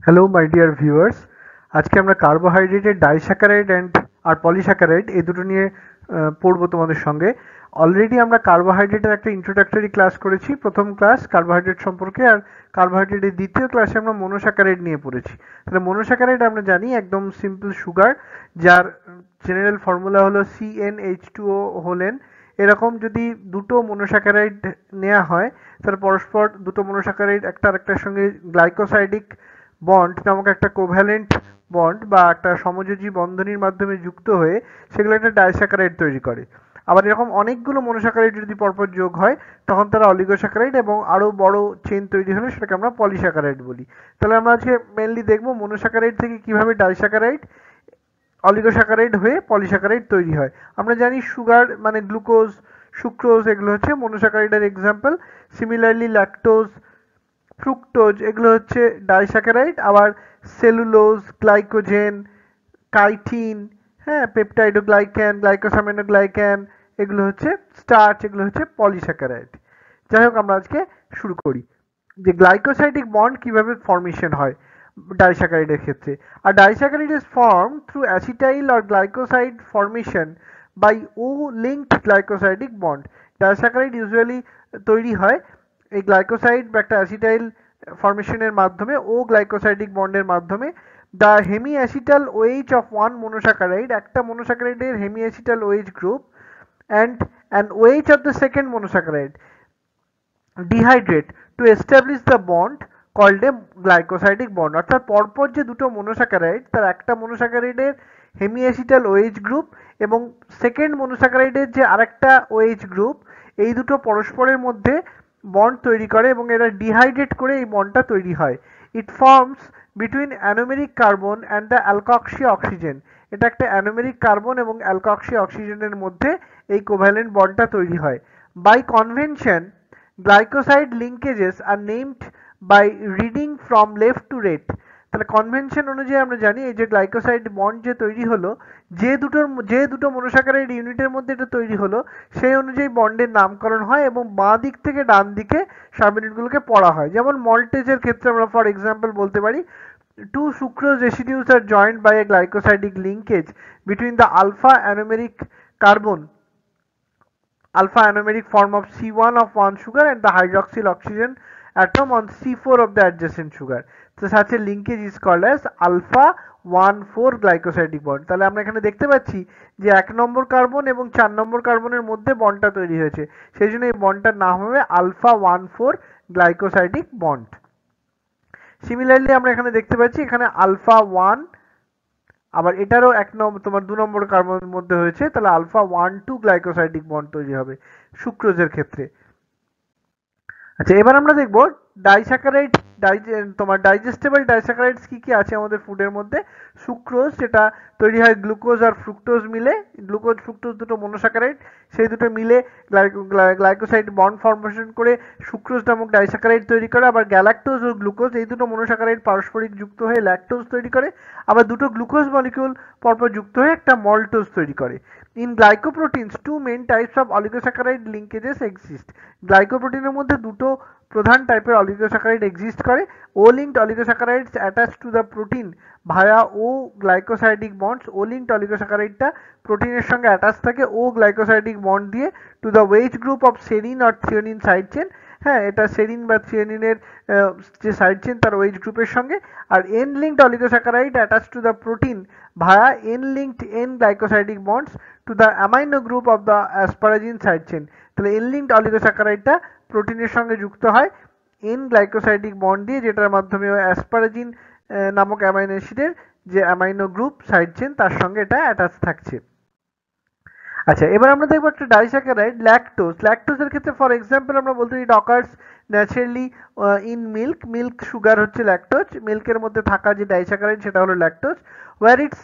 Hello my dear viewers, আজকে আমরা কার্বোহাইড্রেটের ডাইস্যাকারাইড আর পলিস্যাকারাইড এই দুটো নিয়ে পড়বো তোমাদের সঙ্গে। অলরেডি আমরা কার্বোহাইড্রেটের একটা ইন্ট্রোডাক্টরি ক্লাস করেছি, প্রথম ক্লাস কার্বোহাইড্রেট সম্পর্কে, আর কার্বোহাইড্রেটের দ্বিতীয় ক্লাসে আমরা মনোস্যাকারাইড নিয়ে পড়েছি। তাহলে মনোস্যাকারাইড আমরা জানি একদম সিম্পল সুগার, যার জেনারেল ফর্মুলা হলো CnH2O হোলেন। এরকম যদি দুটো মনোস্যাকারাইড নেওয়া হয় তাহলে পরস্পর দুটো মনোস্যাকারাইড একটা আরেকটার সঙ্গে গ্লাইকোসাইডিক বন্ড নামক একটা কোভ্যালেন্ট বন্ড বা একটা সমযোজী বন্ধনীর মাধ্যমে যুক্ত হয়ে সেগুলো একটা ডাইস্যাকারাইড তৈরি করে। আবার এরকম অনেকগুলো মনোস্যাকারাইড যদি পরপর যোগ হয় তখন তারা অলিগোস্যাকারাইড, এবং আরো বড় চেইন তৈরি হলে সেটাকে আমরা পলিস্যাকারাইড বলি। তাহলে আমরা আজকে মেনলি দেখবো মনোস্যাকারাইড থেকে কিভাবে ডাইস্যাকারাইড, অলিগোস্যাকারাইড হয়ে পলিস্যাকারাইড তৈরি হয়। আমরা জানি সুগার মানে গ্লুকোজ, সুক্রোজ এগুলো হচ্ছে মনোস্যাকারাইডের এক্সাম্পল। সিমিলারলি ল্যাকটোজ, ফ্রুক্টোজ এগুলো হচ্ছে ডাইস্যাকারাইড। আবার সেলুলোজ, গ্লাইকোজেন, কাইটিন, হ্যাঁ, পেপটাইডোগ্লাইক্যান, গ্লাইকোসামিনোগ্লাইক্যান এগুলো হচ্ছে স্টার্চ, এগুলো হচ্ছে পলিস্যাকারাইড। যাই হোক, আমরা আজকে শুরু করি যে গ্লাইকোসাইডিক বন্ড কিভাবে ফর্মেশন হয় ডাইস্যাকারাইডের ক্ষেত্রে। আর disaccharide is form through acetyl or glycoside formation by O linked glycosidic bond. Disaccharide usually তৈরি হয় এই গ্লাইকোসাইড বা একটা অ্যাসিটাইল ফর্মেশনের মাধ্যমে, ও গ্লাইকোসাইডিক বন্ডের মাধ্যমে। The hemiacetal OH of one monosaccharide, একটা মনোস্যাকারাইডের hemiacetal OH group and an OH of the second monosaccharide dehydrate to establish the bond called a glycosidic bond. অর্থাৎ পরপর যে দুটো মনোস্যাকারাইড, তার একটা মনোস্যাকারাইডের হেমি অ্যাসিটাল ওএইচ গ্রুপ এবং সেকেন্ড মনোস্যাকারাইডের যে আরেকটা ওএইচ গ্রুপ, এই দুটো পরস্পরের মধ্যে বন্ড তৈরি করে এবং এরা ডিহাইড্রেট করে এই বন্ডটা তৈরি হয়। It forms between anomeric carbon and the alkoxy oxygen. এটা একটা অ্যানোমেরিক কার্বন এবং অ্যালকক্সি অক্সিজেনের মধ্যে এই কোভ্যালেন্ট বন্ডটা তৈরি হয়। By convention, glycoside linkages are named by reading from left to right. তাহলে কনভেনশন অনুযায়ী আমরা জানি এই যে গ্লাইকোসাইড বন্ড যে তৈরি হলো, যে দুটো মনোস্যাকারাইড ইউনিটের মধ্যে এটা তৈরি হলো, সেই অনুযায়ী বন্ডের নামকরণ হয় এবং বাঁ দিক থেকে ডান দিকে সাবইউনিটগুলোকে পড়া হয়। যেমন মল্টেজের ক্ষেত্রে আমরা ফর এক্সাম্পল বলতে পারি two sucrose residues are joined by a glycosidic linkage between the alpha anomeric form of C1 of one sugar and the hydroxyl oxygen atom on C4 of the adjacent sugar. So such a linkage is called as alpha 1,4 glycosidic bond. তাহলে আমরা এখানে দেখতে পাচ্ছি যে 1 নম্বর carbon এবং 4 নম্বর কার্বনের মধ্যে বন্ডটা তৈরি হয়েছে, সেই জন্য এই বন্ডটার নাম হবে alpha 1,4 glycosidic bond. সিমিলারলি আমরা এখানে দেখতে পাচ্ছি এখানে আলফা 1, আবার এটারও 1 নম্বর তোমার 2 নম্বর কার্বনের মধ্যে হয়েছে, তাহলে আলফা 1,2 গ্লাইকোসাইডিক বন্ড তৈরি হবে সুক্রোজের ক্ষেত্রে। আচ্ছা, এবার আমরা দেখব ডাইস্যাকারাইড, তোমার ডাইজেস্টেবল ডাইস্যাকারাইডস কি কি আছে আমাদের ফুডের মধ্যে। সুক্রোজ, যেটা তৈরি হয় গ্লুকোজ আর ফ্রুক্টোজ মিলে, গ্লুকোজ ফ্রুক্টোজ দুটো মনোস্যাকারাইড, সেই দুটো মিলে গ্লাইকোসাইড বন্ড ফর্মেশন করে সুক্রোজ নামক ডাইস্যাকারাইড তৈরি করে। আবার গ্যালাক্টোজ ও গ্লুকোজ এই দুটো মনোস্যাকারাইড পারস্পরিক যুক্ত হয়ে ল্যাকটোজ তৈরি করে। আবার দুটো গ্লুকোজ মলিকিউল পরপর যুক্ত হয়ে একটা মল্টোজ তৈরি করে। In glycoproteins, two main types of oligosaccharide linkages exist. গ্লাইকোপ্রোটিনের মধ্যে দুটো প্রধান টাইপের অলিগোস্যাকারাইড এক্সিস্ট করে। O linked oligosaccharides attach to the protein via O glycosidic bonds. O linked অলিগোস্যাকারাইডটা প্রোটিনের সঙ্গে অ্যাটাচ থাকে ও গ্লাইকোসাইডিক বন্ড দিয়ে to the OH group of serine or threonine side chain. হ্যাঁ, এটা সেরিন বা থ্রিওনিনের যে সাইড চেন তার ওয়েজ গ্রুপের সঙ্গে। আর N linked oligosaccharide attach to the protein via N linked N glycosidic bonds to the amino group of the asparagine side chain. তাহলে N linked অলিগোস্যাকারাইডটা প্রোটিনের সঙ্গে যুক্ত হয় এন গ্লাইকোসাইডিক বন্ড দিয়ে, যেটার মাধ্যমে অ্যাসপারাজিন নামক অ্যামাইনো অ্যাসিডের যে অ্যামাইনো গ্রুপ সাইড চেন তার সঙ্গে এটা অ্যাটাচ থাকছে। আচ্ছা, এবার আমরা দেখবো একটা ডাইস্যাকারাইড ল্যাকটোজ। ল্যাকটোজের ক্ষেত্রে ফর এক্সাম্পল আমরা বলতে পারি occurs naturally in milk. Milk sugar হচ্ছে ল্যাকটোজ, মিল্কের মধ্যে থাকা যে ডাইস্যাকারাইড সেটা হলো lactose. Where its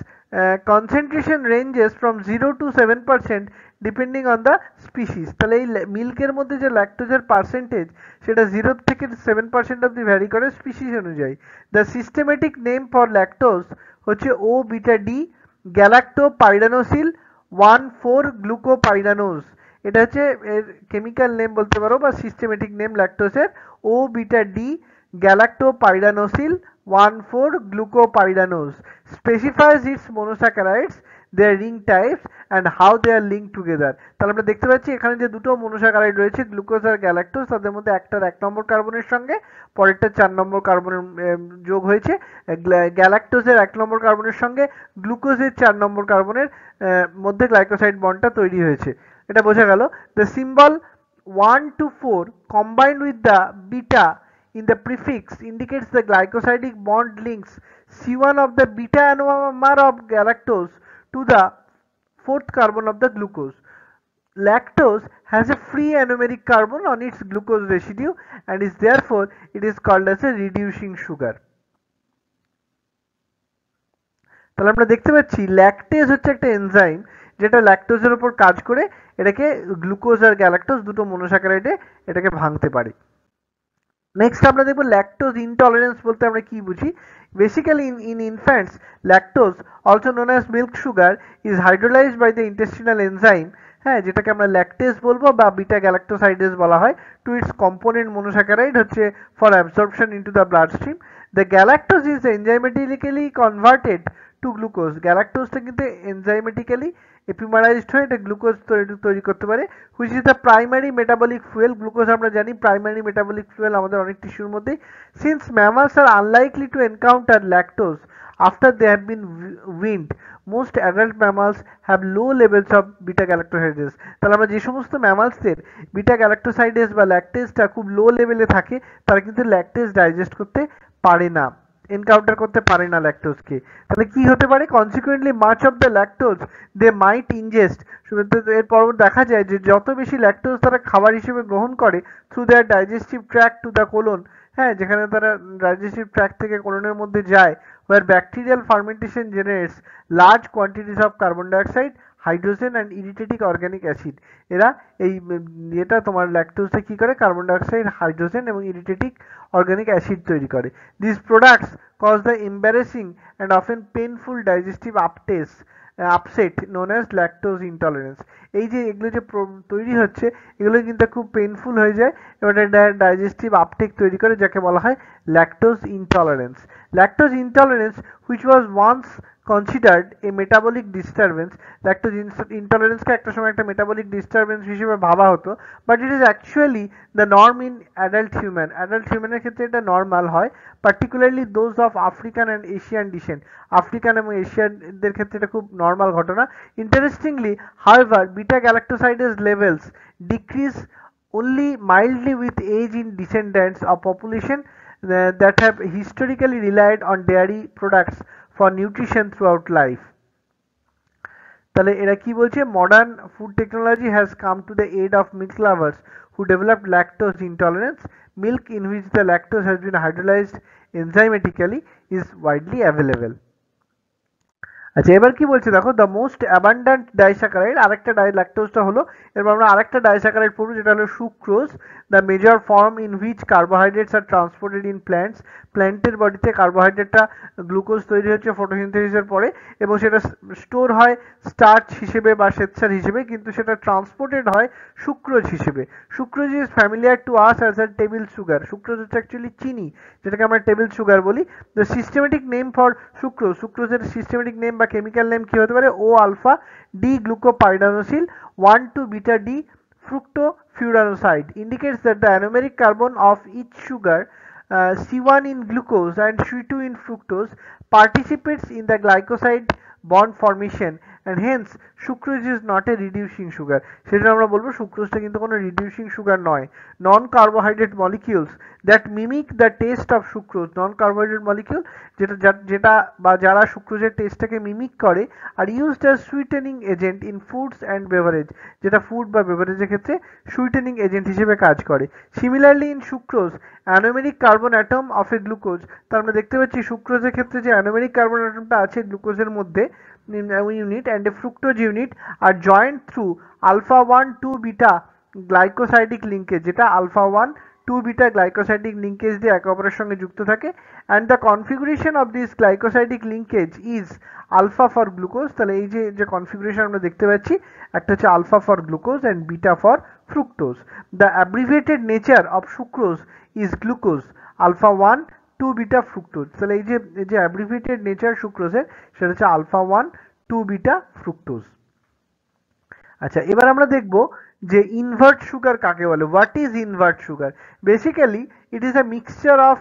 concentration ranges from 0 to 7% depending on the species. তাহলে এই মিল্কের মধ্যে যে ল্যাকটোজের পার্সেন্টেজ সেটা 0 থেকে 7% অব্দি ভ্যারি করে স্পিসিস অনুযায়ী। The systematic name for lactose হচ্ছে O beta D galactopyranosyl 1,4 glucopyranose. এটা হচ্ছে এর কেমিক্যাল নেম বলতে পারো বা সিস্টেমেটিক নেম ল্যাকটোজের, O beta D galactopyranosyl 1,4-glucopyranose, specifies its monosaccharides, their ring types and how they are linked together. তাহলে আমরা দেখতে পাচ্ছি এখানে যে দুটো মনোস্যাকারাইড রয়েছে গ্লুকোজ আর গ্যালাক্টোজ, তাদের মধ্যে একটার 1 নম্বর কার্বনের সঙ্গে পরেরটার 4 নম্বর কার্বনের যোগ হয়েছে। গ্যালাক্টোজের 1 নম্বর কার্বনের সঙ্গে গ্লুকোজের 4 নম্বর কার্বনের মধ্যে গ্লাইকোসাইড বন্ডটা তৈরি হয়েছে, এটা বোঝা গেল। The symbol 1 to 4 combined with the beta in the prefix indicates the glycosidic bond links C1 of the beta anomer of galactose to the 4th carbon of the glucose. Lactose has a free anomeric carbon on its glucose residue and is therefore it is called as a reducing sugar. তাহলে আমরা দেখতে পাচ্ছি lactase হচ্ছে একটা enzyme যেটা ল্যাকটোজের উপর কাজ করে এটাকে গ্লুকোজ আর গ্যালাক্টোজ দুটো মনোস্যাকারাইডে এটাকে ভাঙতে পারে। নেক্সট আমরা দেখব ল্যাকটোজ ইনটলারেন্স বলতে আমরা কি বুঝি। Basically in infants lactose also known as milk sugar is hydrolyzed by the intestinal enzyme, হ্যাঁ, যেটাকে আমরা ল্যাকটেজ বলবো বা বিটা গ্যালাক্টোসাইডেজ বলা হয়, টু ইটস কম্পোনেন্ট মনোস্যাকারাইড হচ্ছে for absorption into the blood stream. The galactose is enzymatically converted to glucose. গ্যালাক্টোজটা কিন্তু এনজাইমেটিক্যালি এপিমারাইজড হয়ে এটা গ্লুকোজ তৈরি করতে পারে, which is the primary metabolic fuel. Glucose আমরা জানি প্রাইমারি মেটাবলিক ফুয়েল আমাদের অনেক টিস্যুর মধ্যেই। Since mammals are unlikely to encounter lactose after they have been weaned, most adult mammals have low levels of beta galactosidase. তাহলে আমরা যে সমস্ত ম্যামালসদের বিটা গ্যালাক্টোসাইডেজ বা ল্যাকটেজটা খুব লো লেভেলে থাকে তারা কিন্তু ল্যাকটেজ ডাইজেস্ট করতে পারে না, এনকাউন্টার করতে পারে না ল্যাকটোজকে। তাহলে কি হতে পারে, consequently much of the lactose they might ingest. এরপর দেখা যায় যে যত বেশি ল্যাকটোজ তারা খাবার হিসেবে গ্রহণ করে through there digestive tract to the colon, হ্যাঁ, যেখানে তারা ডাইজেস্টিভ ট্র্যাক্ট থেকে কোলনের মধ্যে যায়, where bacterial fermentation generates large quantities of carbon dioxide, hydrogen and irritating organic acid. এরা এই এটা তোমার ল্যাকটোজটা কি করে, কার্বন ডাইঅক্সাইড, হাইড্রোজেন এবং ইরিটেটিক অর্গানিক অ্যাসিড তৈরি করে। This products cause the embarrassing and often painful digestive upset known as lactose intolerance. এই যে এগুলো যে তৈরি হচ্ছে এগুলো কিন্তু খুব পেনফুল হয়ে যায় এবং এটা ডাইজেস্টিভ আপটেক তৈরি করে, যাকে বলা হয় lactose intolerance. Lactose intolerance which was once considered a metabolic disturbance, lactose ইনটলারেন্সকে একটা সময় একটা মেটাবলিক ডিস্টারবেন্স হিসেবে ভাবা হতো, but it is actually the norm in adult human. Adult হিউম্যানের ক্ষেত্রে এটা নর্মাল হয়, particularly those of African and Asian descent. African এবং এশিয়ানদের ক্ষেত্রে এটা খুব নর্মাল ঘটনা। Interestingly however beta galactosidase levels decrease only mildly with age in descendants of population that have historically relied on dairy products for nutrition throughout life. তাহলে এরা কি বলছে, modern food technology has come to the aid of milk lovers who developed lactose intolerance. Milk in which the lactose has been hydrolyzed enzymatically is widely available. আচ্ছা, এবার কি বলছে দেখো, the most abundant disaccharide, আরেকটা ল্যাকটোজটা হলো, এরপর আমরা আরেকটা ডাইস্যাকারাইড পড়বো যেটা হলো sucrose, the major form in which carbohydrates are transported in plants. প্ল্যান্টের বডিতে কার্বোহাইড্রেটটা গ্লুকোজ তৈরি হচ্ছে ফটোসিনথেসিসের পরে এবং সেটা স্টোর হয় স্টার্চ হিসেবে বা শ্বেতসার হিসেবে, কিন্তু সেটা ট্রান্সপোর্টেড হয় সুক্রোজ হিসেবে। Sucrose is familiar to us as a table sugar. Sucrose হচ্ছে অ্যাকচুয়ালি চিনি, যেটাকে আমরা টেবিল সুগার বলি। The systematic name for sucrose, সুক্রোজের সিস্টেমেটিক নেম বা কেমিক্যাল নেম কি হতে পারে, O alpha D glucopyranosyl 1,2 beta D fructofuranocide, indicates that the anomeric carbon of each sugar, C1 in glucose and C2 in fructose, participates in the glycoside bond formation and hence sucrose is not a reducing sugar. সেটা আমরা বলবো সুক্রোজটা কিন্তু কোনো reducing sugar নয়। Non carbohydrate molecules that mimic the taste of sucrose, non carbohydrate molecule যেটা বা যারা সুক্রোজের টেস্টটাকে মিমিক করে আর used as sweetening agent in foods and beverage, যেটা ফুড বা বেভারেজের ক্ষেত্রে সুইটেনিং এজেন্ট হিসেবে কাজ করে। Similarly in sucrose anomeric carbon atom of a glucose, তার আমরা দেখতে পাচ্ছি সুক্রোজের ক্ষেত্রে যে অ্যানোমেরিক কার্বন অ্যাটমটা আছে গ্লুকোজের মধ্যে unit and a fructose unit are joined through alpha 1 2 beta glycosidic linkage, যেটা alpha 1 2 beta glycosidic linkage দিয়ে একে অপরের সঙ্গে যুক্ত থাকে, and the configuration of this glycosidic linkage is alpha for glucose. তাহলে এই যে কনফিগারেশন আমরা দেখতে পাচ্ছি, একটা হচ্ছে alpha for glucose and beta for fructose. The abbreviated nature of sucrose is glucose. Alpha 1 2 beta fructose. তাহলে এই যে অ্যাব্রিভিয়েটেড নেচার সুক্রোজের সেটা হচ্ছে আলফা 1 2 বিটা ফ্রুক্টোজ। আচ্ছা, এবার আমরা দেখব যে ইনভার্ট সুগার কাকে বলে। What is invert sugar? Basically it is a mixture of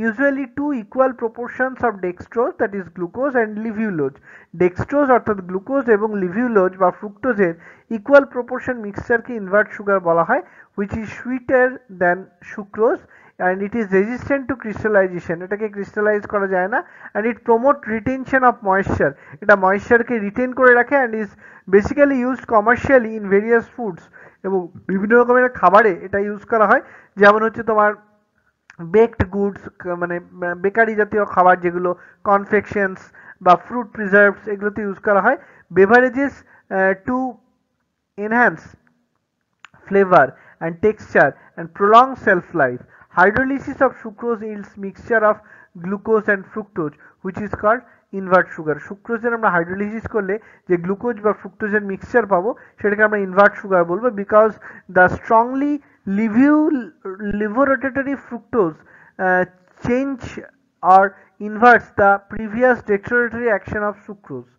usually two equal proportions of dextrose, that is glucose, and levulose. Dextrose অর্থাৎ গ্লুকোজ এবং লিভিউলোজ বা ফ্রুক্টোজের ইকুয়াল প্রপোর্শন মিক্সচারকে ইনভার্ট সুগার বলা হয়, which is sweeter than sucrose and it is resistant to crystallization. এটাকে crystallise করা যায় না, and it promote retention of moisture. এটা ময়েশ্চারকে রিটেন করে রাখে and is basically used commercially in various foods. এবং বিভিন্ন রকমের খাবারে এটা ইউজ করা হয়, যেমন হচ্ছে তোমার বেকড গুডস, মানে বেকারি জাতীয় খাবার যেগুলো, কনফেকশনস বা ফ্রুট প্রিজার্ভস, এগুলোতে ইউজ করা হয়। Beverages to enhance flavour and texture and prolong shelf life. Hydrolysis of sucrose yields mixture of glucose and fructose which is called invert sugar. সুক্রোজের আমরা হাইড্রোলিসিস করলে যে গ্লুকোজ বা ফ্রুক্টোজের মিক্সচার পাবো সেটাকে আমরা ইনভার্ট সুগার বলবো, because the strongly levorotatory fructose change or inverts the previous dextrorotatory action of sucrose.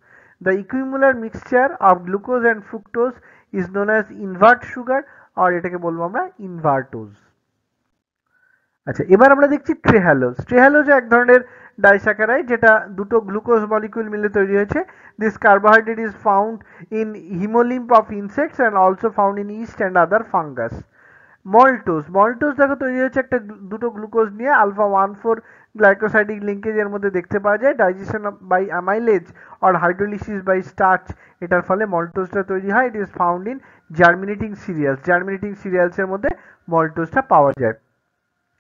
The equimolar mixture of glucose and fructose is known as invert sugar or এটাকে বলবো আমরা ইনভার্টোজ। আচ্ছা, এবার আমরা দেখছি ট্রেহালোজ। ট্রেহালোজ এক ধরনের ডাইস্যাকারাইড যেটা দুটো গ্লুকোজ মলিকিউল মিলে তৈরি হয়েছে। This carbohydrate is found in hemolymph of insects and also found in yeast and other fungus. Maltose, maltose দেখো তৈরি হচ্ছে একটা দুটো গ্লুকোজ নিয়ে আলফা 1,4 গ্লাইকোসাইডিক লিঙ্কেজের মধ্যে দেখতে পাওয়া যায়। Digestion by amylase or hydrolysis by starch, এটার ফলে মল্টোজটা তৈরি হয়। It is found in germinating cereals, germinating সিরিয়ালসের মধ্যে মল্টোজটা পাওয়া যায়।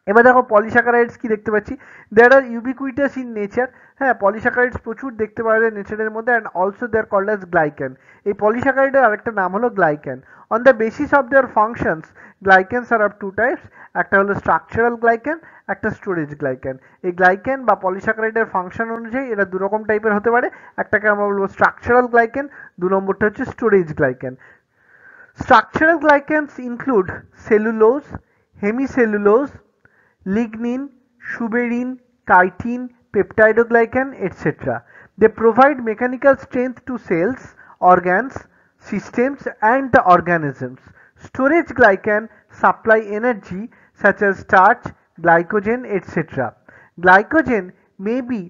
এবার দেখো পলিস্যাকারাইডস কি দেখতে পাচ্ছি, there are ubiquitous in nature. হ্যাঁ, পলিস্যাকারাইডস প্রচুর দেখতে পাওয়া যায় নেচারের মধ্যে, and also they are called as glycan. এই পলিস্যাকারাইডের আরেকটা নাম হলো glycan. On the basis of their functions glycans are of two types, একটা হলো স্ট্রাকচারাল গ্লাইক্যান, একটা স্টোরেজ গ্লাইক্যান। এই গ্লাইক্যান বা পলিস্যাকারাইডের ফাংশন অনুযায়ী এরা দুরকম টাইপের হতে পারে। একটাকে আমরা বলবো স্ট্রাকচারাল গ্লাইক্যান, দু নম্বরটা হচ্ছে storage glycan. Structural glycans include cellulose, hemicellulose, lignin, suberin, chitin, peptidoglycan, etc. They provide mechanical strength to cells, organs, systems, and the organisms. Storage glycan supply energy such as starch, glycogen, etc. Glycogen may be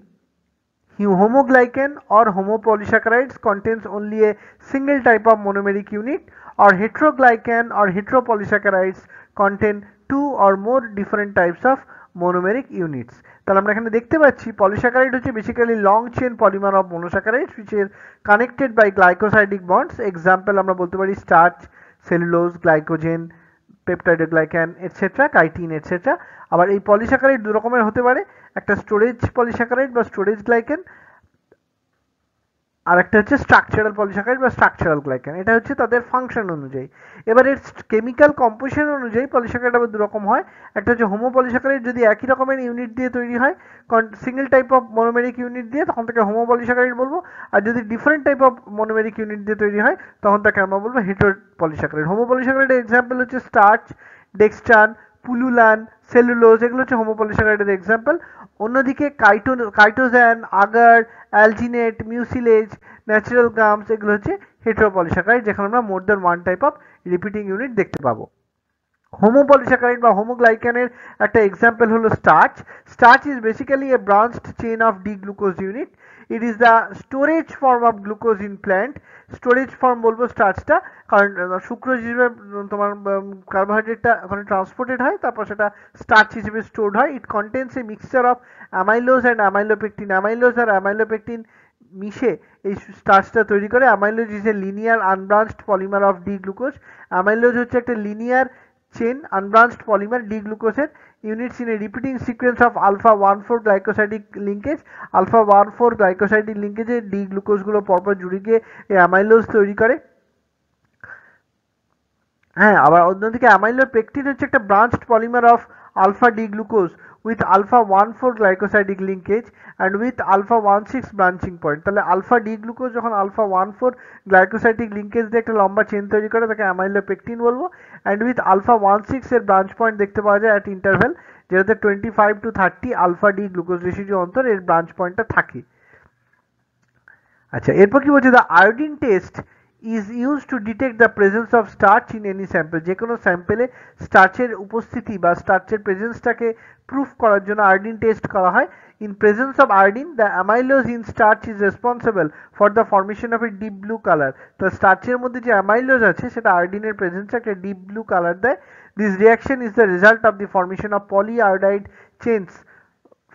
homoglycan or homopolysaccharides contains only a single type of monomeric unit, or heteroglycan or heteropolysaccharides contain two or more different types of monomeric units. তাহলে আমরা এখানে দেখতে পাচ্ছি polysaccharide হচ্ছে basically long chain polymer of monosaccharides which is connected by glycosidic bonds. Example আমরা বলতে পারি starch, cellulose, glycogen, peptidoglycan, etcetera, chitin, etcetera. আবার এই পলিস্যাকারাইড দু রকমের হতে পারে, একটা স্টোরেজ পলিস্যাকারাইড বা স্টোরেজ গ্লাইকেন, আর একটা হচ্ছে স্ট্রাকচারাল পলিস্যাকারাইড বা স্ট্রাকচারাল গ্লাইকেন। এটা হচ্ছে তাদের ফাংশন অনুযায়ী। এবার এর কেমিক্যাল কম্পোজিশন অনুযায়ী পলিস্যাকারাইড আবার দু রকম হয়। একটা হচ্ছে হোমো পলিস্যাকারাইড, যদি একই রকমের ইউনিট দিয়ে তৈরি হয়, single type of monomeric unit দিয়ে, তখন তাকে হোমো পলিস্যাকারাইড বলবো। আর যদি different type of monomeric unit দিয়ে তৈরি হয় তখন তাকে আমরা বলবো হেটেরো পলিস্যাকারাইড। হোমো পলিস্যাকারাইডের এক্সাম্পল হচ্ছে স্টার্চ, ডেক্সট্রান, পুলুলান, সেলুলোজ, এগুলো হচ্ছে হোমোপলিস্যাকারাইডের এক্সাম্পল। অন্যদিকে কাইটোজান, agar, alginate, mucilage, natural gums, এগুলো হচ্ছে হেটেরোপলিস্যাকারাইড, যেখানে আমরা more than one type of repeating unit দেখতে পাবো। হোমোপলিস্যাকারাইড বা হোমোগ্লাইকানের একটা এক্সাম্পল হলো starch. Starch is basically A branched chain of D glucose unit. It is the storage form of glucose in plant. Storage form বলবো স্টার্চটা, কারণ সুক্রোজ হিসেবে তোমার কার্বোহাইড্রেটটা ওখানে ট্রান্সপোর্টেড হয়, তারপর সেটা স্টার্চ হিসেবে স্টোরড হয়। It contains a mixture of amylose and amylopectin. Amylose আর অ্যামাইলোপেকটিন মিশে এই স্টার্চটা তৈরি করে। Amylose is a linear unbranched polymer of D glucose. Amylose হচ্ছে একটা linear chain unbranched polymer D গ্লুকোজের units in a repeating sequence of alpha 1,4 glycosidic linkage. alpha 1,4 glycosidic linkage A D glucose গুলো পরপর জুড়ে গিয়ে এই অ্যামাইলোজ তৈরি করে। হ্যাঁ, আবার অন্যদিকে অ্যামাইলোপেকটিন হচ্ছে একটা branched polymer of alpha D glucose with alpha 1,4 glycosidic linkage and with alpha 1,6 branching point. তাহলে আলফা ডি গ্লুকোজ যখন আলফা 1,4 গ্লাইকোসাইডিক লিঙ্কেজ দিয়ে একটা লম্বা চেন তৈরি করে তাকে অ্যামাইলোপেকটিন বলবো। অ্যান্ড উইথ আলফা 1,6 এর ব্রাঞ্চ পয়েন্ট দেখতে পাওয়া যায় অ্যাট ইন্টারভেল, যেটাতে 25 to 30 alpha D glucose residue অন্তর এর ব্রাঞ্চ পয়েন্টটা থাকে। আচ্ছা, এরপর কি বলছে, the iodine test is use to detect the presence of starch in any sample. যে কোনো স্যাম্পেলে স্টার্চের উপস্থিতি বা স্টার্চের প্রেজেন্সটাকে প্রুফ করার জন্য আয়োডিন টেস্ট করা হয়। In presence of iodine, the amylose in starch is responsible for the formation of a deep blue color. তো স্টার্চের মধ্যে যে অ্যামাইলোজ আছে সেটা আয়োডিনের প্রেজেন্সে একটা ডিপ ব্লু কালার দেয়। This reaction is the result of the formation of polyiodide chains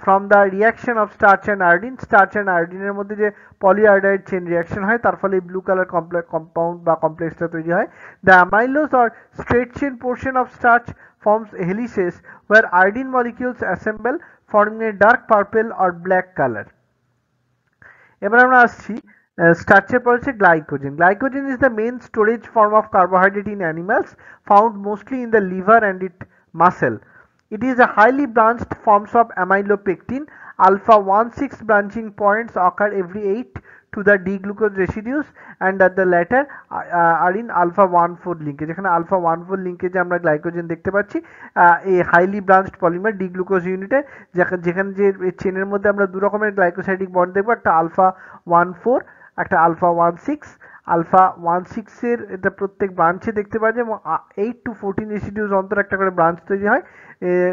from the reaction of starch and iodine. Starch and iodine এর মধ্যে যে polyiodide chain reaction হয় তার ফলে ব্লু কালার compound বা কমপ্লেক্সটা তৈরি হয়। The amylose or straight chain portion of starch forms helices where iodine molecules assemble forming a dark purple or black color. এবার আমরা আসছি স্টার্চের পর হচ্ছে glycogen. Glycogen is the main storage form of carbohydrate in animals, found mostly in the liver and its muscle. It is a highly branched forms of amylopectin. Alpha 1,6 branching points occur every 8 to the D-glucose residues and at the latter are in alpha 1,4 linkage. এখানে alpha 1,4 linkage আমরা glycogen দেখতে পাচ্ছি এই highly branched polymer D-গ্লুকোজ ইউনিটে, যেখানে যে চেনের মধ্যে আমরা দু রকমের গ্লাইকোসাইডিক বন্ড দেখবো, একটা alpha 1,4 একটা alpha 1,6। আলফা 1,6 এর এটা প্রত্যেক ব্রাঞ্চে দেখতে পাওয়া যায় এবং 8 to 14 রেসিডিউস অন্তর একটা করে ব্রাঞ্চ তৈরি হয়।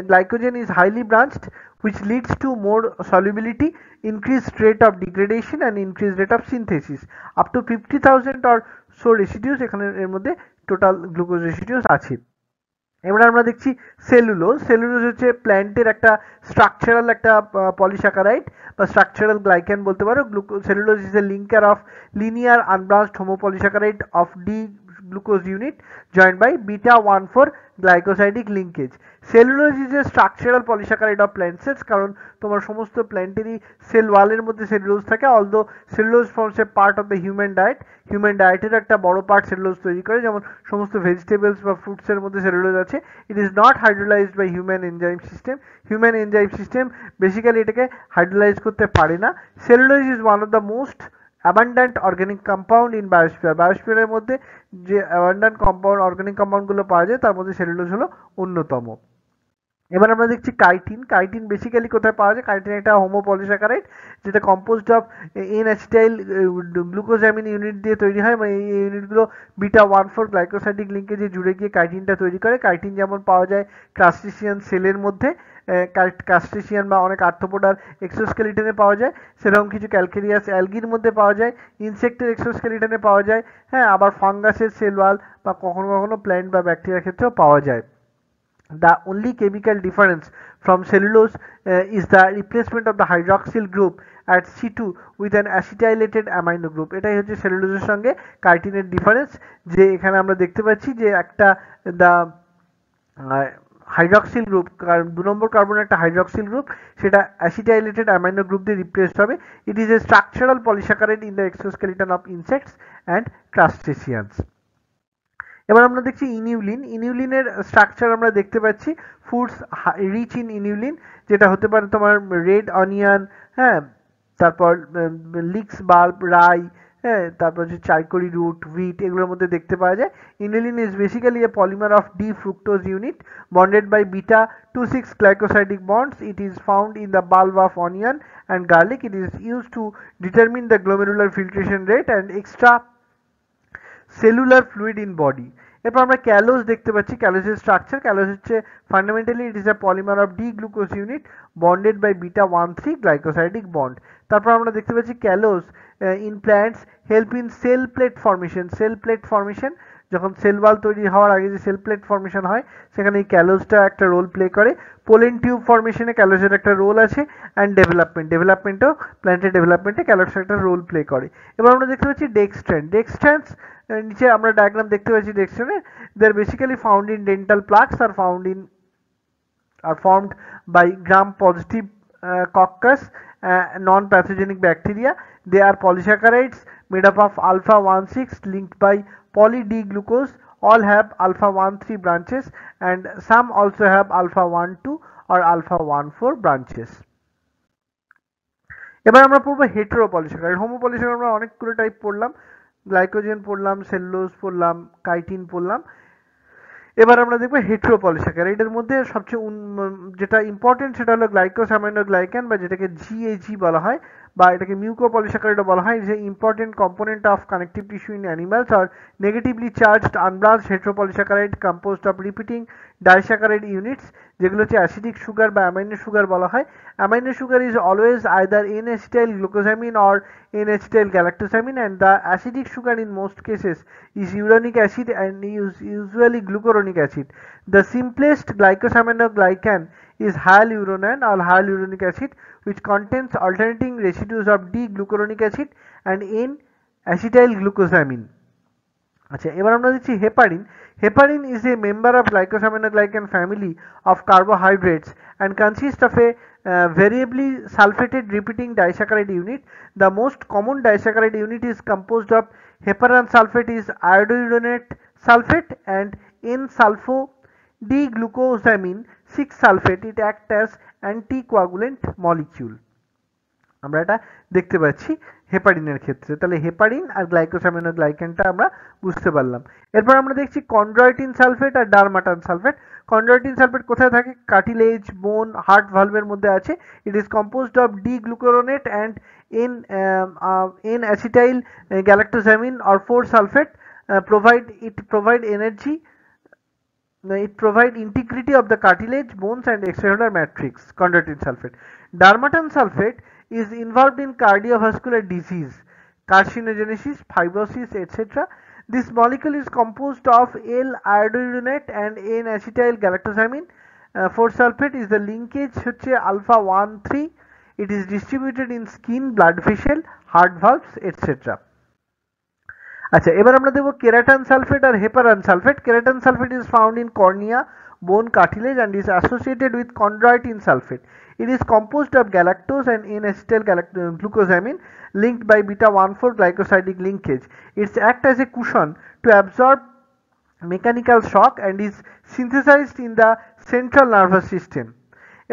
Glycogen is highly branched which leads to more solubility, increased rate of degradation and increased rate of synthesis. Up to 50,000 or so residues এখানে এর মধ্যে টোটাল গ্লুকোজ রেসিডিউস আছে। এবার আমরা দেখছি সেলুলোজ। সেলুলোজ হচ্ছে প্ল্যান্টের একটা স্ট্রাকচারাল একটা পলিস্যাকারাইড বা স্ট্রাকচারাল গ্লাইকেন বলতে পারো। Cellulose is a linker of linear unbranched homopolysaccharide of D glucose unit joined by beta 1,4 glycosidic linkage. Cellulose is a structural polysaccharide of plant cells কারণ তোমার সমস্ত প্ল্যান্টেরই সেল ওয়ালের মধ্যে সেলুলোজ থাকে। Although cellulose forms a part of the human diet, human ডায়েটের একটা বড় part cellulose তৈরি করে, যেমন সমস্ত ভেজিটেবলস বা ফ্রুটসের মধ্যে সেলুলোজ আছে। It is not hydrolysed by human enzyme system. Human enzyme system basically এটাকে হাইড্রোলাইজ করতে পারে না। Cellulose is one of the most abundant organic compound in biosphere. বায়োস্ফিয়ারের মধ্যে যে অ্যাবান্ডেন্ট কম্পাউন্ড অর্গানিক কম্পাউন্ডগুলো পাওয়া যায় তার মধ্যে সেলুলোজ হলো অন্যতম। এবার আমরা দেখছি কাইটিন। কাইটিন বেসিক্যালি কোথায় পাওয়া যায়? কাইটিন একটা হোমোপলিস্যাকারাইড যেটা composed of N acetyl glucosamine unit দিয়ে তৈরি হয় এবং এই ইউনিটগুলো বিটা 1,4 গ্লাইকোসাইডিক লিঙ্কেজে জুড়ে গিয়ে কাইটিনটা তৈরি করে। কাইটিন যেমন পাওয়া যায় ক্রাস্টেসিয়ান সেলের মধ্যে, ক্রাস্টেসিয়ান বা অনেক আর্থ্রোপোডার এক্সোস্কেলিটনে পাওয়া যায়, সেরকম কিছু ক্যালকেরিয়াস অ্যালগির মধ্যে পাওয়া যায়, ইনসেক্টের এক্সোস্কেলিটনে পাওয়া যায়, হ্যাঁ, আবার ফাঙ্গাসের সেল ওয়াল বা কখনো কখনো প্ল্যান্ট বা ব্যাকটেরিয়ার ক্ষেত্রেও পাওয়া যায়। The only chemical difference from cellulose is the replacement of the hydroxyl group at C2 with an acetylated amino group. এটাই হচ্ছে সেলুলোজের সঙ্গে কাইটিনের ডিফারেন্স, যে এখানে আমরা দেখতে পাচ্ছি যে একটা দ্য হাইড্রক্সিল গ্রুপ, 2 নম্বর কার্বনের একটা হাইড্রক্সিল গ্রুপ, সেটা অ্যাসিটাইলেটেড অ্যামাইনো গ্রুপ দিয়ে রিপ্লেস হবে। It is a structural polysaccharide in the exoskeleton of insects and crustaceans. এবার আমরা দেখছি ইনিউলিন। ইনিউলিনের স্ট্রাকচার আমরা দেখতে পাচ্ছি ফুডস রিচ ইন ইনিউলিন, যেটা হতে পারে তোমার রেড অনিয়ন, হ্যাঁ, তারপর লিক্স বাল্ব, রাই, হ্যাঁ, তারপর হচ্ছে চাইকোরি রুট, হুইট, এগুলোর মধ্যে দেখতে পাওয়া যায়। ইনিউলিন is basically A polymer of D fructose unit bonded by beta 2,6 glycosidic bonds. It is found in the bulb of onion and garlic. It is used to determine the glomerular filtration rate and extra cellular fluid in body. এরপর আমরা callose দেখতে পাচ্ছি। ক্যালোজের structure, callose হচ্ছে fundamentally it is a polymer of D glucose unit bonded by beta 1,3 glycosidic bond. তারপর আমরা দেখতে পাচ্ছি callose in plants help in cell plate formation. Cell plate formation, যখন সেল ওয়াল তৈরি হওয়ার আগে যে সেল প্লেট ফর্মেশন হয় সেখানে এই ক্যালোজটা একটা রোল প্লে করে। পোলেন টিউব ফর্মেশনে ক্যালোজের একটা রোল আছে, অ্যান্ড ডেভেলপমেন্টও প্ল্যান্টের ডেভেলপমেন্টে ক্যালোজ একটা রোল প্লে করে। এবার আমরা দেখতে পাচ্ছি ডেক্সট্রান। ডেক্সট্রান্স নিচে আমরা ডায়াগ্রাম দেখতে পাচ্ছি ডেক্সট্রানের। They are basically found in dental plaques, are formed by gram-positive coccus non-pathogenic bacteria. They are polysaccharides made up of alpha 1,6 linked by poly-D-glucose. All have alpha 1,3 branches and some also have alpha 1,2 or alpha 1,4 branches. এবার আমরা পড়বো হেটেরোপলিস্যাকারাইড। হোমোপলিস্যাকারাইড আমরা অনেকগুলো type পড়লাম, glycogen পড়লাম, cellulose পড়লাম, chitin পড়লাম। এবার আমরা দেখবো হেটেরোপলিস্যাকারাইড। এর মধ্যে সবচেয়ে যেটা ইম্পর্টেন্ট সেটা হলো গ্লাইকোসামাইনোগ্লাইকান, বা যেটাকে জিএজি বলা হয়, বা এটাকে মিউকোপলিস্যাকারাইডও বলা হয়, যে important component of connective tissue in animals আর negatively charged unbranched heteropolysaccharide composed of repeating disaccharide units, যেগুলো হচ্ছে অ্যাসিডিক সুগার বা অ্যামাইনো সুগার বলা হয়। Amino sugar is always either N-acetyl glucosamine or N-acetyl galactosamine, and the acidic sugar in most cases is uronic acid and is usually glucuronic acid. The simplest glycosaminoglycan is hyaluronan or hyaluronic acid, which contains alternating residues of D-glucuronic acid and N-acetyl glucosamine. আচ্ছা, এবার আমরা দেখছি heparin. Heparin is a member of glycosaminoglycan family of carbohydrates and consists of a variably sulfated repeating disaccharide unit. The most common disaccharide unit is composed of heparan sulfate is iodouronate sulfate and N-sulfo D-glucosamine 6-sulfate. It acts as anticoagulant molecule. আমরা এটা দেখতে পাচ্ছি হেপারিনের ক্ষেত্রে। তাহলে heparin আর গ্লাইকোসামিনোগ্লাইকানটা আমরা বুঝতে পারলাম। এরপর আমরা দেখছি কন্ড্রয়টিন সালফেট আর ডারমাটান সালফেট। কন্ড্রয়টিন সালফেট কোথায় থাকে? কার্টিলেজ, বোন, হার্ট ভালভের মধ্যে আছে। It is composed of D glucuronate and N acetyl galactosamine or 4-sulfate. Provide energy. It provide integrity of the cartilage, bones and extracellular matrix. Chondroitin sulfate. Darmatan sulfate is involved in cardiovascular disease, carcinogenesis, fibrosis, etc. This molecule is composed of L-iodouronate and N-acetyl galactosamine. 4-sulfate is the linkage হচ্ছে alpha 1,3. It is distributed in skin, blood vessel, heart valves, etc. আচ্ছা, এবার আমরা দেখব keratan sulphate আর heparan sulphate. Keratan sulphate is found in cornea, bone cartilage and is associated with chondroitin sulfate. It is composed of galactose and N-acetyl glucosamine linked by beta-1,4 glycosidic linkage. It acts as a cushion to absorb mechanical shock and is synthesized in the central nervous system.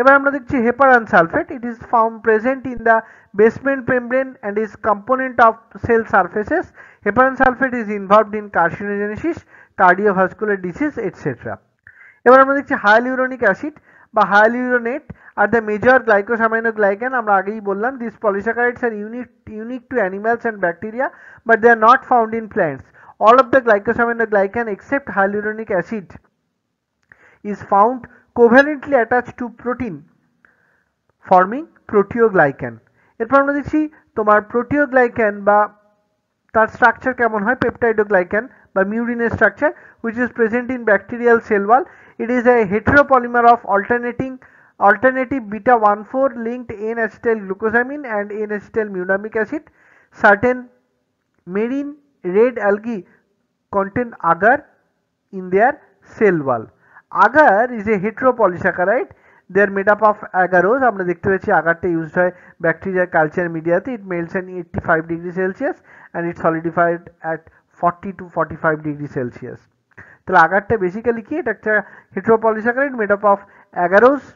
এবার আমরা দেখছি হেপারান sulphate. It is found present in the basement membrane and is component of cell surfaces. Heparan sulfate is involved in carcinogenesis, cardiovascular disease, etc. এবার আমরা দেখছি hyaluronic acid বা hyaluronate are the major glycosaminoglycan. আমরা আগেই বললাম these polysaccharides are unique to animals and bacteria, but they are not found in plants. All of the glycosaminoglycan except hyaluronic acid is found covalently attached to protein forming proteoglycan. এরপর আমরা দেখছি তোমার proteoglycan বা তার structure কেমন হয়, পেপটাইডোগ্লাইকান বা মিউরিনের structure which is present in bacterial cell wall. It is a heteropolymer of alternative beta-1,4 linked N-acetyl glucosamine and N-acetyl munamic acid. Certain marine red algae contain agar in their cell wall. Agar is a heteropolysaccharide. They are made up of agarose. আমরা দেখতে পাচ্ছি আগারটা used হয় ব্যাকটেরিয়ার culture মিডিয়াতে। It melts at 85 degrees Celsius and it solidified at 40 to 45 degrees Celsius. তাহলে আগারটা basically কি? এটা একটা heteropolysaccharide made up of agarose,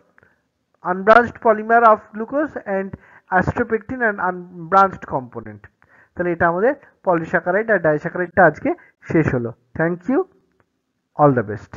unbranched polymer of glucose and astropectin and unbranched component. তাহলে এটা আমাদের পলিস্যাকারাইড আর ডাইস্যাকারাইডটা আজকে শেষ হলো। Thank you, all the best.